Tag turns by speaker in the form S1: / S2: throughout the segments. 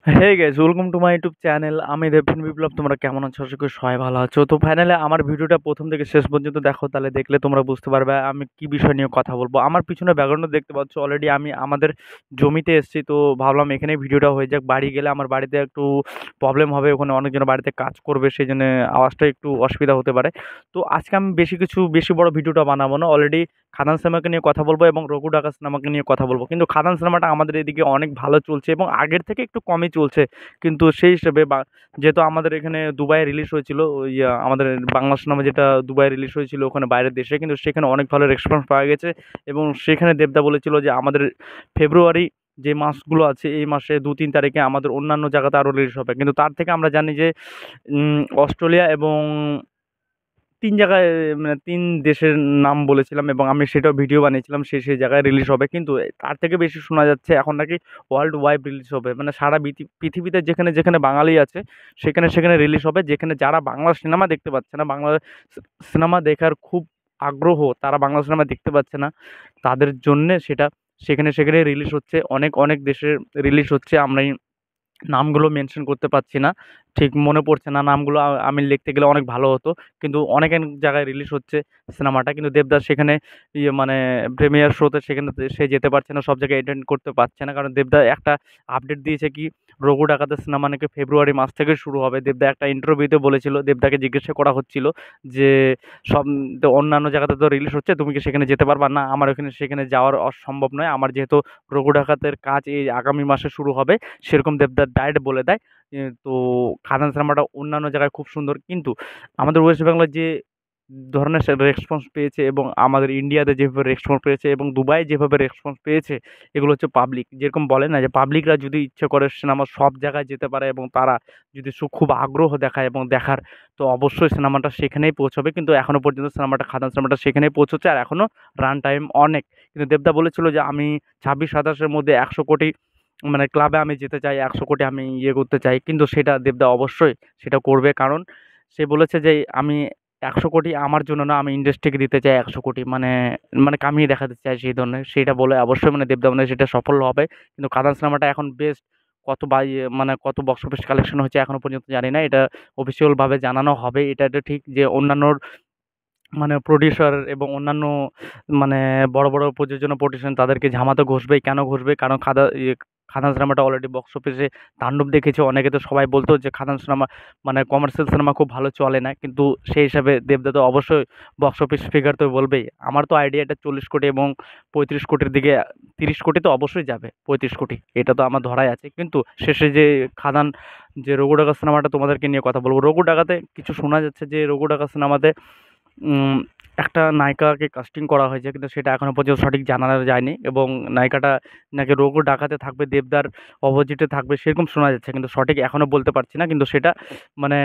S1: Hey guys, welcome to my YouTube channel. আমি দেবপ্রেম বিপ্লব। তোমরা কেমন আছো? আশা করি সবাই ভালো আছো। তো ফাইনালি আমার ভিডিওটা প্রথম থেকে শেষ পর্যন্ত দেখো, তাহলে দেখলে তোমরা বুঝতে পারবে আমি কি বিষয় নিয়ে কথা বলবো। আমার পিছনে ব্যাকগ্রাউন্ড দেখতে পাচ্ছ, অলরেডি আমি আমাদের জমিতে এসেছি। তো ভাবলাম এখানেই ভিডিওটা হয়ে যাক। বাড়ি গেলে আমার বাড়িতে একটু প্রবলেম হবে, ওখানে অনেকজন বাড়িতে কাজ করবে, সেই জন্য আওয়াজটা একটু অসুবিধা হতে পারে। তো আজকে আমি বেশি বড় ভিডিওটা বানাবো না। অলরেডি খাদান সিনেমাকে নিয়ে কথা বলবো এবং রঘু ডাকাত সিনেমাকে নিয়ে কথা বলবো। কিন্তু খাদান সিনেমাটা আমাদের এদিকে অনেক ভালো চলছে এবং আগের থেকে একটু কমই চলছে। কিন্তু সেই হিসেবে যেহেতু আমাদের এখানে দুবাইয়ে রিলিজ হয়েছিল, ওই আমাদের বাংলা সিনেমা যেটা দুবাইয়ে রিলিজ হয়েছিল ওখানে বাইরের দেশে, কিন্তু সেখানে অনেক ভালো রেসপন্স পাওয়া গেছে। এবং সেখানে দেবদা বলেছিল যে আমাদের ফেব্রুয়ারি যে মাসগুলো আছে এই মাসে 2-3 তারিখে আমাদের অন্যান্য জায়গাতে আরও রিলিজ হবে। কিন্তু তার থেকে আমরা জানি যে অস্ট্রেলিয়া এবং ৩ জায়গায়, মানে ৩ দেশের নাম বলেছিলাম এবং আমি সেটাও ভিডিও বানিয়েছিলাম। সেই জায়গায় রিলিজ হবে। কিন্তু তার থেকে বেশি শোনা যাচ্ছে এখন নাকি ওয়ার্ল্ড ওয়াইড রিলিজ হবে। মানে সারা পৃথিবীতে যেখানে বাঙালি আছে সেখানে রিলিজ হবে। যেখানে যারা বাংলা সিনেমা দেখতে পাচ্ছে না, বাংলা সিনেমা দেখার খুব আগ্রহ, তারা বাংলা সিনেমা দেখতে পাচ্ছে না, তাদের জন্যে সেটা সেখানে রিলিজ হচ্ছে। অনেক দেশের রিলিজ হচ্ছে। আমরা নামগুলো মেনশন করতে পারছি না, ঠিক মনে পড়ছে না নামগুলো। আমি লিখতে গেলে অনেক ভালো হতো। কিন্তু অনেক জায়গায় রিলিজ হচ্ছে সিনেমাটা, কিন্তু দেবদাস সেখানে মানে প্রিমিয়ার শোতে সেখানে সে যেতে পারছে না, সব জায়গায় অ্যাটেন্ড করতে পারছে না। কারণ দেবদা একটা আপডেট দিয়েছে কি রঘু ডাকাতের সিনেমা নাকি ফেব্রুয়ারি মাস থেকে শুরু হবে। দেবদা একটা ইন্টারভিউতে বলেছিল, দেবদাকে জিজ্ঞাসা করা হচ্ছিল যে সব তো অন্যান্য জায়গাতে তো রিলিজ হচ্ছে, তুমি কি সেখানে যেতে পারবা? না, আমার ওখানে সেখানে যাওয়ার অসম্ভব নয়, আমার যেহেতু রঘু ডাকাতের কাজ এই আগামী মাসে শুরু হবে, সেরকম দেবদার ডায়েট বলে দেয়। তো খাদান সিনেমাটা অন্যান্য জায়গায় খুব সুন্দর, কিন্তু আমাদের ওয়েস্ট বেঙ্গলের যে ধরনের রেসপন্স পেয়েছে এবং আমাদের ইন্ডিয়াতে যেভাবে রেসপন্স পেয়েছে এবং দুবাই যেভাবে রেসপন্স পেয়েছে, এগুলো হচ্ছে পাবলিক। যেরকম বলে না যে পাবলিকরা যদি ইচ্ছে করে সিনেমা সব জায়গায় যেতে পারে এবং তারা যদি খুব আগ্রহ দেখায় এবং দেখার, তো অবশ্যই সিনেমাটা সেখানেই পৌঁছবে। কিন্তু এখনো পর্যন্ত সিনেমাটা খাদান সিনেমাটা সেখানেই পৌঁছচ্ছে, আর এখনো রান টাইম অনেক। কিন্তু দেবদা বলেছিল যে আমি 26-27-এর মধ্যে 100 কোটি, মানে ক্লাবে আমি যেতে চাই, 100 কোটি আমি করতে চাই। কিন্তু সেটা দেবদা অবশ্যই সেটা করবে। কারণ সে বলেছে যে আমি 100 কোটি আমার জন্য না, আমি ইন্ডাস্ট্রিকে দিতে চাই 100 কোটি, মানে মানে কামিয়ে দেখাতে চাই সেই ধরনের। সেটা বলে অবশ্যই মানে দেবদা মানে সেটা সফল হবে। কিন্তু কাদান সিনেমাটা এখন বেস্ট কত মানে কত বক্স অফিস কালেকশন হচ্ছে এখনো পর্যন্ত জানি না। এটা অফিসিয়াল ভাবে জানানো হবে। এটা ঠিক যে অন্যান্য মানে প্রডিউসার এবং অন্যান্য মানে বড় প্রযোজনা প্রতিষ্ঠান তাদেরকে ঝামাতে ঘষবেই। কেন ঘষবে? কারণ খাদান সিনেমাটা অলরেডি বক্স অফিসে তাণ্ডব দেখেছে। অনেকে তো সবাই বলতো যে খাদান সিনেমা মানে কমার্শিয়াল সিনেমা খুব ভালো চলে না। কিন্তু সেই হিসাবে দেবদা তো অবশ্যই বক্স অফিস ফিগার তো বলবেই। আমার তো আইডিয়া এটা 40 কোটি এবং 35 কোটির দিকে, 30 কোটি তো অবশ্যই যাবে, 35 কোটি এটা তো আমার ধরাই আছে। কিন্তু শেষে যে খাদান, যে রঘু ডাকাত সিনেমাটা তোমাদেরকে নিয়ে কথা বলবো, রঘু ডাকাতে কিছু শোনা যাচ্ছে যে রঘু ডাকাত সিনেমাতে উম একটা নায়িকাকে কাস্টিং করা হয়েছে, কিন্তু সেটা এখনো পর্যন্ত সঠিক জানা যায়নি। এবং নায়িকাটা নাকি রঘু ডাকাতে থাকবে, দেবদার অপোজিটে থাকবে, সেরকম শোনা যাচ্ছে। কিন্তু সঠিক এখনো বলতে পারছি না। কিন্তু সেটা মানে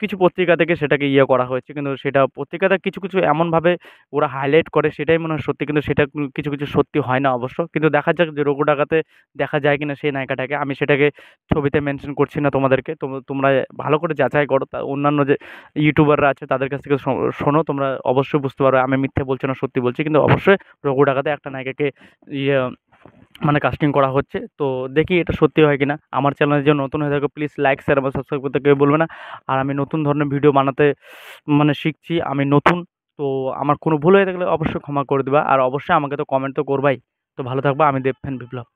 S1: কিছু পত্রিকা থেকে সেটাকে করা হয়েছে। কিন্তু সেটা পত্রিকাতে কিছু এমনভাবে ওরা হাইলাইট করে, সেটাই মনে হয় সত্যি। কিন্তু সেটা কিছু সত্যি হয় না অবশ্য। কিন্তু দেখা যাক যে রঘু ডাকাতে দেখা যায় কিনা সেই নায়িকাটাকে। আমি সেটাকে ছবিতে মেনশন করছি না তোমাদেরকে। তোমরা ভালো করে যাচাই করো। অন্যান্য যে ইউটিউবাররা আছে তাদের কাছ থেকে শোনো, তোমরা অবশ্যই বুঝতে পারবে আমি মিথ্যে বলছি না, সত্যি বলছি। কিন্তু অবশ্যই রঘু ডাকাতে একটা নায়িকাকে ইয়ে মানে কাস্টিং করা হচ্ছে। তো দেখি এটা সত্যি হয় কিনা। আমার চ্যানেলে যে নতুন হয়ে থাকো, প্লিজ লাইক শেয়ার এবং সাবস্ক্রাইব করতে কেউ বলবে না। আর আমি নতুন ধরনের ভিডিও বানাতে মানে শিখছি, আমি নতুন। তো আমার কোনো ভুল হয়ে থাকলে অবশ্যই ক্ষমা করে দিবা। আর অবশ্যই আমাকে তো কমেন্ট তো করবাই। তো ভালো থাকবা। আমি দেবফ্যান বিপ্লব।